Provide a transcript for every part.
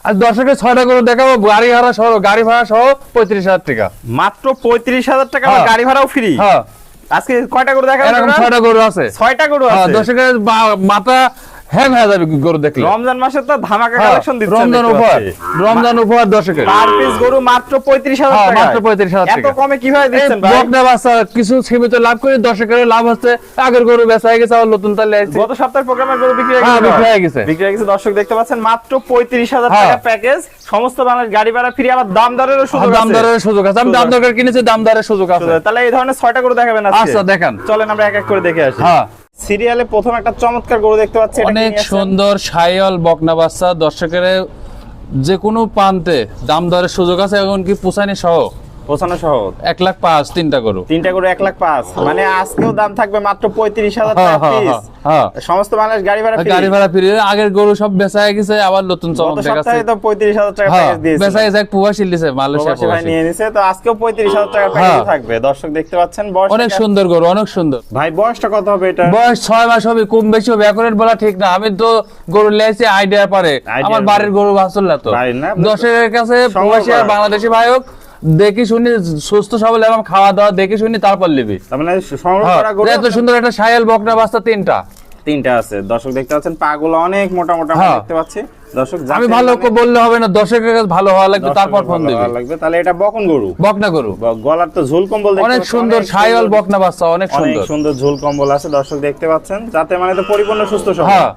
আর দর্শকের 6টা গরু দেখাবো, গাড়ি ভাড়া সহ 35,000 টাকা। মাত্র 35,000 টাকা, হ্যাঁ। গাড়ি ভাড়াও ফ্রি। হ্যাঁ, আজকে কয়টা গরু দেখাবো? এরকম 6টা গরু আছে। 6টা গরু হ্যাঁ, আছে। দর্শকের মাথা হ্যাং হয়ে যাবে গরু দেখলে। রমজান মাসে তো ধামাকা হ্যাঁ, কালেকশন দিচ্ছে। রমজান উপহার দর্শকের। পার পিস গরু মাত্র 35,000 হ্যাঁ, টাকা। মাত্র 35,000 এত টাকা। কমে কিভাবে এই দিচ্ছেন ভাই? বকনা বাচ্চা কিছু সীমিত লাভ করে দর্শকের লাভ হচ্ছে। আগের গরু বেচা হয়ে গেছে, আবার নতুন তালে আসছে। গত সপ্তাহের প্রোগ্রামের গরু বিক্রি হয়ে হ্যাঁ, গেছে। বিক্রি হয়ে গেছে। বিক্রি হয়ে গেছে। দর্শক দেখতে পাচ্ছেন মাত্র 35,000 হ্যাঁ। টাকা প্যাকেজ, সমস্ত বাংলাদেশ গাড়ি ভাড়া ফ্রি, আবার দাম দরেরও সুযোগ দাম আছে। দরের সুযোগ আছে। আমি দাম দরের কিনেছি, দাম দরের সুযোগ আছে। তাহলে এই ধরনের 6টা গরু দেখাবেন আজকে? আচ্ছা, দেখান। চলেন আমরা এক এক করে দেখে আসি। হ্যাঁ, সিরিয়ালে প্রথম একটা চমৎকার গরু দেখতে পাচ্ছি, এটা কি অনেক নিয়ে আসছেন? সুন্দর শাইওয়াল বকনা বাচ্চা। দর্শকের যে কোনো প্রান্তে দাম দরের সুযোগ আছে, এমনকি পুষানি সহ 95 সহ 1,05,000 3টা গরু। 3টা গরু 1,05,000, মানে আজকেও দাম থাকবে মাত্র 35,000 হ্যাঁ, টাকা হ্যাঁ, পিস। হ্যাঁ। সমস্ত বাংলাদেশ গাড়ি ভাড়া ফ্রি। গাড়ি ভাড়া ফ্রি। আগের গরু সব বেচা হয়ে গেছে, আবার নতুন গত চমক দেখাচ্ছে। সপ্তাহে তো 35,000 টাকা হ্যাঁ, প্যাকেজ দিয়েছে। বেচা গেছে, এক প্রবাসী লিছে, মালয়েশিয়া প্রবাসী ভাই প্রবাসী। নিয়ে নিছে, তো আজকেও 35,000 টাকা প্যাকেজ হ্যাঁ। থাকবে। দর্শক দেখতে পাচ্ছেন বয়স অনেক সুন্দর গরু, অনেক সুন্দর। ভাই বয়সটা কত হবে এটা? বয়স 6 মাস হবে, কম বেশি হবে, অ্যাকুরেট বলা ঠিক না। আমি তো গরু লেছি আইডিয়া পারে, Idea আমার পারে। বাড়ির গরু বাছুর না তো। বাড়ির না? দর্শকের কাছে প্রবাসী আর করা। বাংলাদেশি ভাই হোক, দেখি শুনি সুস্থ সবল এবং খাওয়া দাওয়া দেখি শুনি তারপর নিবি। তার মানে সংগ্রহ করা গরু এত সুন্দর একটা শায়াল বকনা বাচ্চা 3টা। 3টা আছে। দর্শক দেখতে পাচ্ছেন পাগুলো অনেক মোটা মোটা আমরা হ্যাঁ। দেখতে পাচ্ছি। দর্শক আমি ভালো বললে হবে না, দর্শকের কাছে ভালো হওয়া লাগবে, তারপর ফোন দিবি। লাগবে। তাহলে এটা বকন গরু, বকনা গরু গলার তো ঝুল কম্বল দেখতে অনেক পাচ্ছেন, সুন্দর অনেক শায়াল সুন্দর। বকনা বাচ্চা, অনেক অনেক সুন্দর। সুন্দর ঝুল কম্বল আছে। দর্শক দেখতে পাচ্ছেন, যাতে মানে তো পরিপূর্ণ সুস্থ সবল। হ্যাঁ,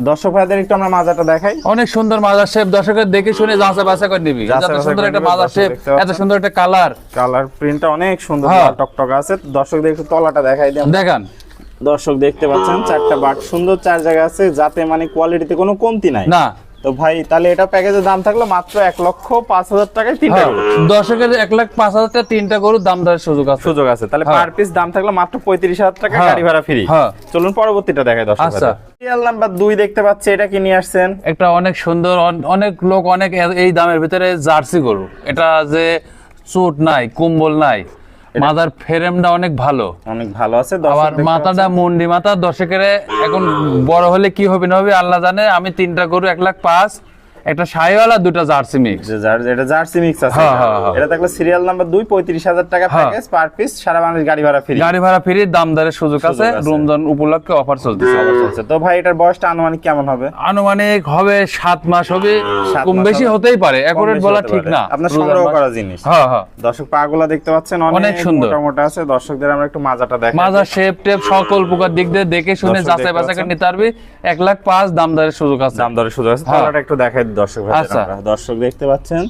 দর্শক ভাইদের একটু আমরা মাজাটা দেখাই। অনেক সুন্দর মাজার শেপ। দর্শকের দেখে শুনে যাচাই বাছাই করে নিবি। যাচাই এত বাছাই সুন্দর করে একটা নিবি, মাজার দর্শক শেপ, দেখতে পাচ্ছেন। এত সুন্দর একটা কালার। কালার প্রিন্টটা অনেক সুন্দর, হ্যাঁ। টকটক আছে। দর্শকদের একটু তলাটা দেখাই দিই আমরা। দেখান। দর্শক দেখতে পাচ্ছেন 4টা বাট সুন্দর, 4 জায়গা আছে, যাতে মানে কোয়ালিটিতে কোনো কমতি নাই। না, তো ভাই তাহলে এটা প্যাকেজের দাম থাকলো মাত্র 1,05,000 টাকায় 3টা হ্যাঁ, গরু। দর্শকের 1,05,000 টাকা 3টা গরু, দাম দরের সুযোগ আছে। সুযোগ আছে। তাহলে হ্যাঁ। পার পিস দাম থাকলো মাত্র 35,000 টাকা, হ্যাঁ। গাড়ি ভাড়া ফ্রি। হ্যাঁ। চলুন পরবর্তীটা দেখাই দর্শক। আচ্ছা। সিরিয়াল নাম্বার 2 দেখতে পাচ্ছি, এটা কি নিয়ে আসছেন? একটা অনেক সুন্দর, অনেক লোক অনেক এই দামের ভিতরে জার্সি গরু। এটা যে চোট নাই, কুম্বল নাই, মাথার ফ্রেমটা অনেক ভালো, অনেক ভালো আছে। দর্শক আবার দেখতে মাথাটা মুন্ডি মাথা। দর্শকের এখন বড় হলে কি হবে না হবে আল্লাহ জানে। আমি 3টা গরু 1,05,000, একটা শাহিওয়ালা, 2টা জার্সি মিক্স। পাচ্ছেন। এটা জার্সি মিক্স আছে। হ্যাঁ, হ্যাঁ, হ্যাঁ। এটা থাকলো সিরিয়াল নাম্বার 2, 35,000 টাকা হ্যাঁ। প্যাকেজ, পার পিস সারা বাংলাদেশ গাড়ি ভাড়া ফ্রি। গাড়ি ভাড়া ফ্রি, দাম দরের সুযোগ আছে। আছে। রমজান উপলক্ষে অফার চলতেছে। তো ভাই এটার বয়সটা আনুমানিক কেমন হবে? আনুমানিক হবে 7 মাস হবে, 7 কম মাস বেশি হবে। হতেই পারে, কম অ্যাকুরেট বেশি বলা হতে ঠিক পারে। না। আপনার রোজার সংগ্রহ মাস। করা জিনিস। হ্যাঁ, হ্যাঁ। দর্শক পাগুলা দেখতে পাচ্ছেন অনেক সুন্দর। মোটা মোটা আছে। দর্শকদের আমরা একটু মাজাটা দেখাই। মাজা শেপ টেপ সকল প্রকার দিক দিয়ে দেখে শুনে দর্শক যাচাই দেখতে বাছাই করে পাচ্ছেন। নিতে পারবি। 1,05,000 দাম দরের সুযোগ আছে। দাম দরের সুযোগ আছে। হ্যাঁ। তলাটা একটু দেখাই দিই দর্শক ভাইদের আচ্ছা। আমরা। দর্শক দেখতে পাচ্ছেন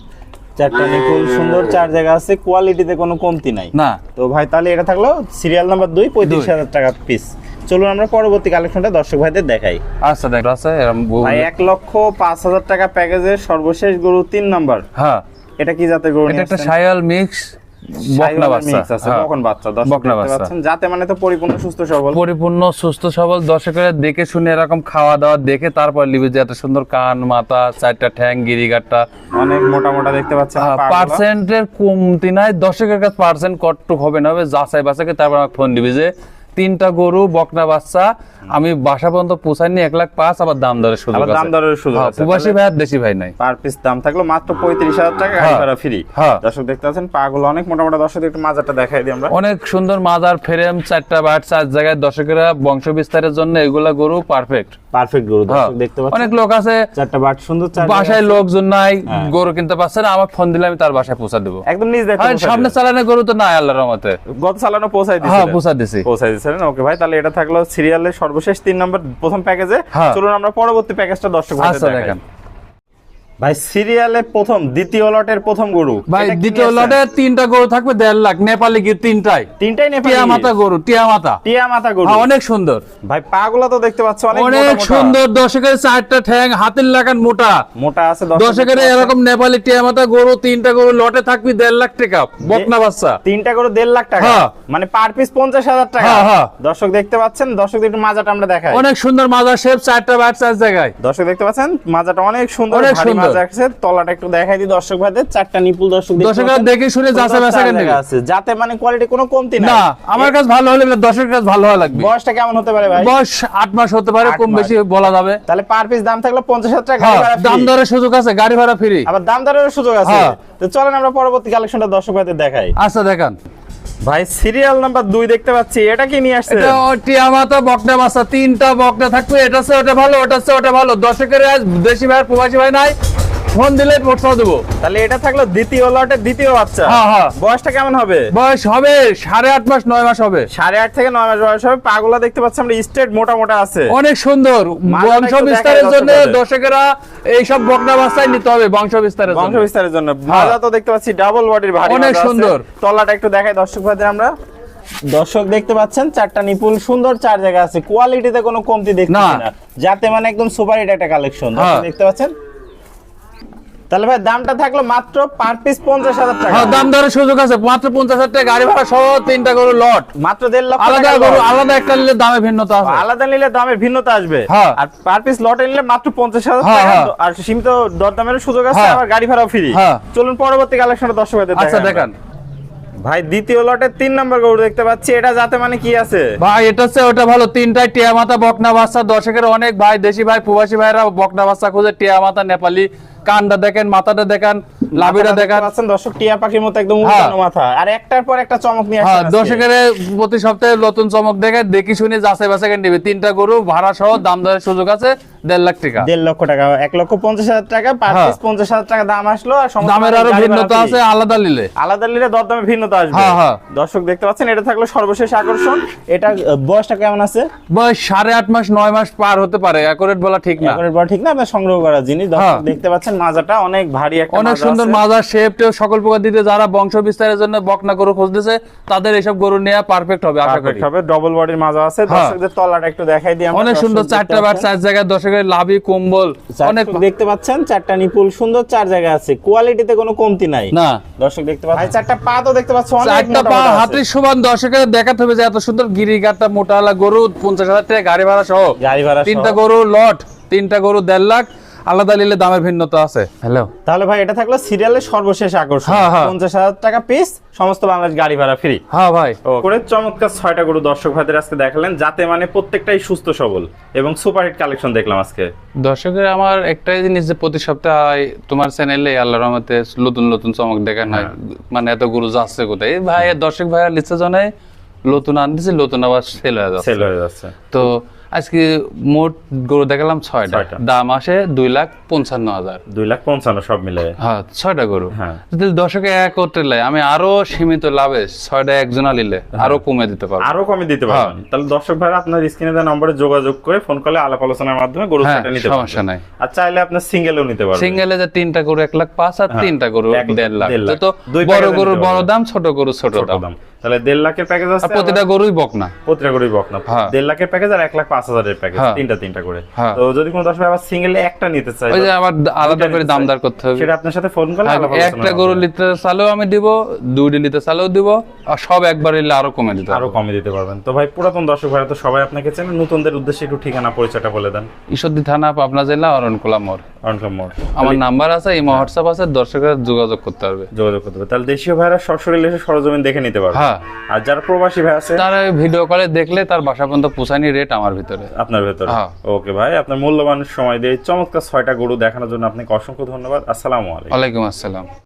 4টা নিকুল সুন্দর, 4 জায়গা আছে, কোয়ালিটিতে কোনো কমতি নাই। না, তো ভাই তাহলে এটা থাকলো সিরিয়াল নাম্বার 2, 35,000 টাকা পিস। চলুন আমরা পরবর্তী কালেকশনটা দর্শক ভাইদের দেখাই। আচ্ছা দেখ আছে এরকম ভাই 1,05,000 টাকা প্যাকেজের সর্বশেষ গরু 3 নাম্বার। হ্যাঁ, এটা কি জাতের গরু? এটা একটা শায়াল মিক্স বকনা বাচ্চা। হ্যাঁ, বকন বাচ্চা। দর্শক বকনা দেখতে বাচ্চা। পাচ্ছেন, যাতে মানে তো পরিপূর্ণ সুস্থ সবল। পরিপূর্ণ সুস্থ সবল। দর্শকের দেখে শুনে এরকম খাওয়া দাওয়া দেখে তারপর লিবি, যে এত সুন্দর কান, মাথা, 4টা ঠ্যাং, গিরিগাটটা, অনেক মোটা মোটা দেখতে পাচ্ছেন। পাগুলা। পার্সেন্টের কমতি নাই। দর্শকের কাছে পার্সেন্ট কটটুক হবে না হবে, যাচাই বাছাই করে তারপর আমাকে ফোন দিবি যে 3টা গরু বকনা বাচ্চা আমি বাসা পর্যন্ত পৌঁছাইনি, 1,05,000, আবার দাম দরের সুযোগ আবার আছে। দাম দরের সুযোগ হ্যাঁ, আছে। প্রবাসী ভাই আর দেশি ভাই নাই। পার পিস দাম থাকলো মাত্র 35,000 টাকা, গাড়ি হ্যাঁ। ভাড়া ফ্রি। হ্যাঁ। দর্শক দেখতে পাচ্ছেন পাগুলো অনেক মোটা মোটা। দর্শক একটু মাজাটা দেখাই দিই আমরা। অনেক সুন্দর মাজার ফ্রেম, 4টা বাট, 4 জায়গায়। দর্শকেরা বংশ বিস্তারের জন্য এগুলা গরু পারফেক্ট। পারফেক্ট গরু। দর্শক দেখতে পাচ্ছেন অনেক লোক আছে 4টা বাট সুন্দর, 4 বাসায় লোকজন নাই, হ্যাঁ। গরু কিনতে পারছে না, আমার ফোন দিলে আমি তার বাসায় পৌঁছা দেবো। একদম নিজ দেখতে আর সামনে চালানো গরু তো নাই আল্লাহর রহমতে। গত চালানো পৌঁছাই দিয়েছেন। হ্যাঁ, পৌঁছা দিছি। পৌঁছাই দিয়েছেন। ওকে ভাই, তাহলে এটা থাকলো সিরিয়ালের সর্বশেষ 3 নম্বর প্রথম প্যাকেজে। হ্যাঁ। চলুন আমরা পরবর্তী প্যাকেজটা দর্শক ভাইদের আচ্ছা দেখাই। দেখেন ভাই সিরিয়ালে প্রথম দ্বিতীয় লটের প্রথম গরু। ভাই, এটা কি দ্বিতীয় নিয়ে লটে আসছেন? 3টা গরু থাকবে 1.5 লাখ, নেপালি গির 3টাই। 3টাই নেপালি টিয়া মাথা গরু, টিয়া মাথা। টিয়া মাথা গরু। হ্যাঁ, অনেক সুন্দর। ভাই পাগুলা তো দেখতে পাচ্ছ অনেক মোটা অনেক মোটা। সুন্দর। দর্শকের 4টা ঠ্যাং, হাতের লাগান মোটা। মোটা আছে। দর্শকের এরকম নেপালি টিয়া মাথা গরু 3টা গরু লটে থাকবে 1.5 লাখ টাকা, বকনা বাচ্চা। 3টা গরু 1.5 লাখ টাকা, হ্যাঁ। মানে পার পিস 50,000 টাকা। হ্যাঁ, হ্যাঁ। দর্শক দেখতে পাচ্ছেন। দর্শক একটু মাজাটা আমরা দেখাই। অনেক সুন্দর মাজার শেপ, 4টা বাট, 4 জায়গায়। দর্শক দেখতে পাচ্ছেন মাজাটা অনেক সুন্দর, অনেক ভারী সুন্দর। সুন্দর। মাজা আছে, তলাটা একটু দেখাই দিই দর্শক ভাইদের, চারটা নিপুল দর্শক দর্শকরা দেখে শুনে যাচাই বাছাই করে নেবে। আছে, যাতে মানে কোয়ালিটি কোনো কমতি নাই। না আমার কাছে ভালো হলে দর্শকের কাছে ভালো হওয়া লাগবে। বয়সটা কেমন হতে পারে ভাই? বয়স 8 মাস হতে পারে, 8 কম মাস। বেশি বলা যাবে। তাহলে পার পিস দাম থাকলো 50,000 টাকা, হ্যাঁ, গাড়ি ভাড়া দাম free। দরের সুযোগ আছে, গাড়ি ভাড়া ফ্রি। আবার দাম দরের সুযোগ আছে। হ্যাঁ। তো চলেন আমরা পরবর্তী কালেকশনটা দর্শক ভাইদের দেখাই। আচ্ছা দেখান ভাই সিরিয়াল নাম্বার 2 দেখতে পাচ্ছি, এটা কি নিয়ে আসছে? এটা টিয়া মাথা বকনা বাচ্চা, 3টা বকনা থাকবে। এটা হচ্ছে ওটা ভালো, ওটা হচ্ছে ওটা ভালো। দর্শকের আজ দেশি ভাই প্রবাসী ভাই নাই, ফোন দিলে মোটর দেবো। তাহলে এটা থাকলো দ্বিতীয় লটের দ্বিতীয় বাচ্চা। হ্যাঁ, হ্যাঁ। বয়সটা কেমন হবে? বয়স হবে 8.5 মাস 9 মাস হবে। 8.5 থেকে 9 মাস বয়স হবে। পাগুলা দেখতে পাচ্ছি আমরা স্ট্রেট মোটা মোটা আছে। অনেক সুন্দর। মাথাটা বংশ একটু বিস্তারের দেখাই জন্য দর্শকদের। দর্শকেরা এইসব বকনা বাচ্চাই নিতে হবে, বংশ বিস্তারের বংশ জন্য। বিস্তারের জন্য। মাজা তো দেখতে পাচ্ছি ডাবল বডির ভারী অনেক মাজা আছে। সুন্দর। তলাটা একটু দেখাই দর্শক ভাইদের আমরা। দর্শক দেখতে পাচ্ছেন চারটা নিপুল সুন্দর, 4 জায়গা আছে। কোয়ালিটিতে কোনো কমতি দেখতেছি না। না, যাতে মানে একদম সুপার হিট একটা কালেকশন হ্যাঁ। দেখতে পাচ্ছেন। তাহলে ভাই দামটা থাকলো মাত্র পার পিস 50,000 টাকা। হ্যাঁ, দাম দরের সুযোগ আছে। মাত্র 50,000 টাকা গাড়ি ভাড়া সহ 3টা গরু লট। মাত্র 1.5 লক্ষ আলাদা টাকা গরু লট। আলাদা একটা নিলে দামে ভিন্নতা আছে। আলাদা নিলে দামের ভিন্নতা আসবে। হ্যাঁ। আর পার পিস লটে নিলে মাত্র 50,000 হ্যাঁ, টাকা, হ্যাঁ। আর সীমিত দরদামের সুযোগ আছে, হ্যাঁ। আবার গাড়ি ভাড়াও ফ্রি। হ্যাঁ। চলুন পরবর্তী কালেকশনটা দর্শক ভাইদের আচ্ছা দেখাই দেখান আমরা। ভাই দ্বিতীয় লটের 3 নম্বর গরু দেখতে পাচ্ছি, এটা যাতে মানে কি আছে? ভাই এটা হচ্ছে ওটা ভালো। 3টাই টিয়া মাথা বকনা বাচ্চা। দর্শকের অনেক ভাই, দেশি ভাই প্রবাসী ভাইরা বকনা বাচ্চা খোঁজে। টিয়া মাথা নেপালি, কানটা দেখেন, মাথাটা দেখান, লাভিটা মাথাটা দেখান। দেখতে পাচ্ছেন দর্শক, টিয়া পাখির মতো একদম হ্যাঁ। উল্টানো মাথা, আর একটার পর একটা চমক নিয়ে হ্যাঁ, আসছে। দর্শকের প্রতি সপ্তাহে নতুন চমক দেখে দেখি শুনে যাচাই বাছাই করে নেবে। 3টা গরু ভাড়া সহ দাম দরের সুযোগ আছে 1.5 লাখ টাকা। 1.5 লক্ষ টাকা, 1,50,000 টাকা পার হ্যাঁ। পিস 50,000 টাকা দাম আসলো। আর সমস্ত দামের আরো গাড়ি ভাড়া ভিন্নতা free। আছে আলাদা নিলে। আলাদা নিলে দরদামে ভিন্নতা আসবে। হ্যাঁ, হ্যাঁ। দর্শক দেখতে পাচ্ছেন, এটা থাকলো সর্বশেষ আকর্ষণ। এটা বয়সটা কেমন আছে? বয়স 8.5 মাস 9 মাস পার হতে পারে, অ্যাকুরেট বলা ঠিক না। একেবারে বড় ঠিক না, আপনার সংগ্রহ করা জিনিস। দর্শক হ্যাঁ। দেখতে পাচ্ছেন মাজাটা অনেক ভারী একটা অনেক মাজা সুন্দর আছে। মাজা, শেপ টেপ সকল প্রকার দিতে যারা বংশ বিস্তারের জন্য বকনা গরু খুঁজতেছে তাদের এইসব গরু নেওয়া পারফেক্ট হবে আশা করি। Perfect হবে, ডবল বডির মাজা আছে। হ্যাঁ। দর্শকদের তলাটা একটু দেখাই দিই আমরা। অনেক সুন্দর, দর্শক দেখতে 4টা বার পাচ্ছেন। 4 জায়গায় দর্শকের লাভি কম্বল অনেক। দর্শক দেখতে পাচ্ছেন 4টা নিপুল সুন্দর, 4 জায়গা আছে। কোয়ালিটিতে কোনো কমতি নাই। না, দর্শক দেখতে পাচ্ছেন, ভাই 4টা পা তো দেখতে পাচ্ছেন অনেক 4টা মোটা পা মোটা আছে। হাতির সমান। দর্শকের দেখাতে হবে যে এত সুন্দর গিরিগাটা মোটালা গরু 50,000 টাকা গাড়ি ভাড়া সহ। গাড়ি ভাড়া সহ। 3টা গরু লট, 3টা গরু 1.5 লাখ। আলাদা নিলে দামের ভিন্নতা আছে। হ্যালো, তাহলে ভাই এটা থাকলো সিরিয়ালের সর্বশেষ আকর্ষণ। হ্যাঁ, হ্যাঁ। 50,000 টাকা পিস, সমস্ত বাংলাদেশ গাড়ি ভাড়া ফ্রি। হ্যাঁ ভাই। করে চমৎকার 6টা গরু দর্শক ভাইদের আজকে দেখালেন, যাতে মানে প্রত্যেকটাই সুস্থ সবল এবং সুপারহিট কালেকশন দেখলাম আজকে। দর্শকের আমার একটাই জিনিস যে প্রতি সপ্তাহে তোমার চ্যানেলে আল্লাহর রহমতে নতুন নতুন চমক দেখানো হয়। মানে এত গরু যাচ্ছে কোথায়, এই ভাই দর্শক ভাইরা লিখছে জনায় নতুন আনতেছে, নতুন আবার সেল হয়ে যাচ্ছে। সেল হয়ে যাচ্ছে। তো আজকে মোট গরু দেখালাম 6টা, 6টা। দাম আসে 2,55,000। 2,55,000 সব মিলে। হ্যাঁ, 6টা গরু। হ্যাঁ। যদি দর্শকে এক করতে লাই আমি আরো সীমিত লাভে 6টা একজনা নিলে আরো কমে দিতে পারবো। আরো কমে দিতে পারবেন। তাহলে দর্শক ভাইরা আপনার স্ক্রিনে দেওয়া নম্বরে যোগাযোগ করে ফোন করলে আলাপ আলোচনার মাধ্যমে গরু হ্যাঁ, সেটা নিতে সমস্যা পারবেন। নাই। আর চাইলে আপনার সিঙ্গেলও নিতে পারবেন। সিঙ্গেলে যে 3টা গরু 1,05,000 আর 3টা গরু 1.5 লাখ। 1.5 লাখ। তো দুই বড় প্যাকেজে গরুর নিতে বড় পারবেন। দাম, ছোট গরু ছোট ছোট দাম। দাম। তাহলে 1.5 লাখের প্যাকেজ আছে, আর প্রতিটা গরুই বকনা। প্রতিটা গরুই বকনা। হ্যাঁ। 1.5 লাখের প্যাকেজ আর 1,05,000 এর প্যাকেজ, হ্যাঁ। তিনটা করে। হ্যাঁ। তো যদি কোনো দর্শক ভাই আবার সিঙ্গেলে একটা নিতে চায়, ওই যে আবার আলাদা দুইটা করে নিতে দামদার চায়, করতে হবে। সেটা আপনার সাথে ফোন করলে আর আলাপ আলোচনা একটা হবে। গরু লিটার চালেও আমি দিব, 2টি লিটার চালেও দিব, আর সব একবার নিলে আরো কমে দিতে আরো হবে। কমে দিতে পারবেন। তো ভাই পুরাতন দর্শক ভাইরা তো সবাই আপনাকে চেনে, নতুনদের উদ্দেশ্যে একটু ঠিকানা পরিচয়টা বলে দেন। ঈশ্বরদী থানা, পাবনা জেলা, অরণকুলা মোড়। অনকম মোড়। আমার নাম্বার আছে, এই হোয়াটসঅ্যাপ আছে, দর্শকের যোগাযোগ করতে পারবে। যোগাযোগ করতে হবে। তাহলে দেশীয় ভাইরা সরাসরি এসে সরজমিন দেখে নিতে পারবে। হ্যাঁ। আর যারা প্রবাসী ভাই আছে তারা ভিডিও কলে দেখলে তার বাসা পর্যন্ত পৌঁছানি রেট আমার ভিতরে। আপনার ভেতরে। হ্যাঁ। ওকে ভাই, আপনার মূল্যবান সময় দিয়ে চমৎকার 6টা গরু দেখানোর জন্য আপনাকে অসংখ্য ধন্যবাদ। আসসালামু আলাইকুম। ওয়ালাইকুম আসসালাম।